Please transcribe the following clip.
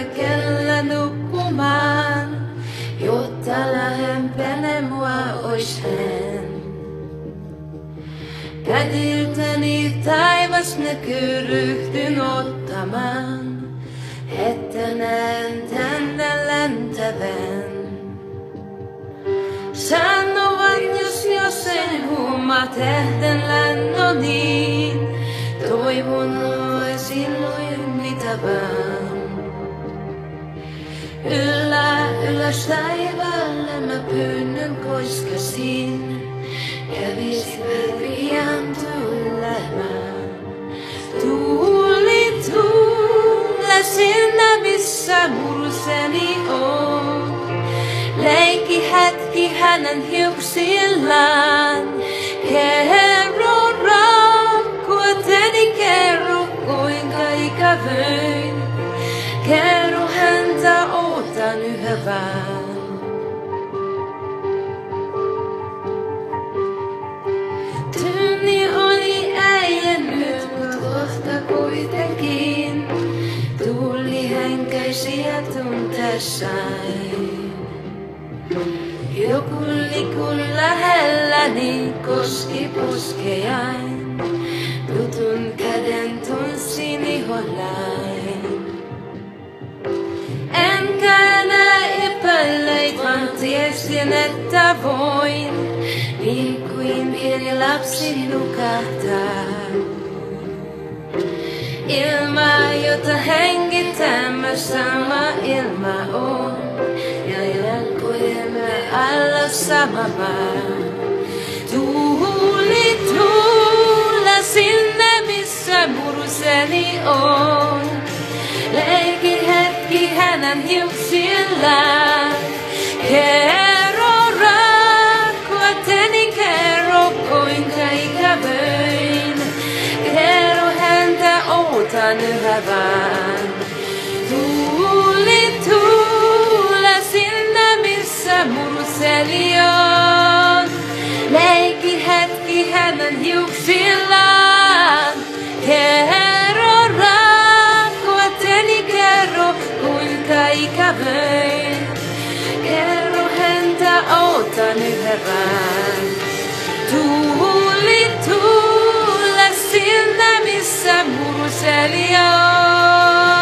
yökellä nukkumaan, jotta lähempänä mua ois hän. Kätiltäni taivas näkyy ryhtyn ottamaan, että näen tänne lentävän. Sanovat jos en huomaa tähden lennon niin, toivon silloin mitä vaan. Ylös taivaalle mä pyynnön koiskasin, kävisivät pian tulemaan. Tuuli tuule sinne missä muruseni on. Leikki hetki hänen hiuksillaan. Kerro rakkuuteni, kerro kuinka ikävöin. Kerro häntä ootan yhä vaan. Tyyni oli äijän nyt, mut kohta kuitenkin tuli hänkäisiä tunteessain. Joku liku lähelläni koski poskejain, tutun käden tunsin ihollain. Enkä enää epäileit, vaan tiesin, että voin, niin kuin pieni lapsi nukahtaa. Ilma, jota hengitän, mä sama ilma on, ja jalkojemme alla sama maa. Tuuli tuule sinne, missä muruseni on. Leiki hetki hänen hiuksillaan. Kerro rakkuuteni, kerro kuinka ikävöin. Kerro häntä ootan yhä vaan. Tuuli tuule sinne missä muruseni on. Leiki hetki hänen hiuksillaan. Kerro rakkuuteni, kerro kuinka ikävöin. Kerro häntä ootan yhä vaan. Tuuli tuule sinne missä muruseni on.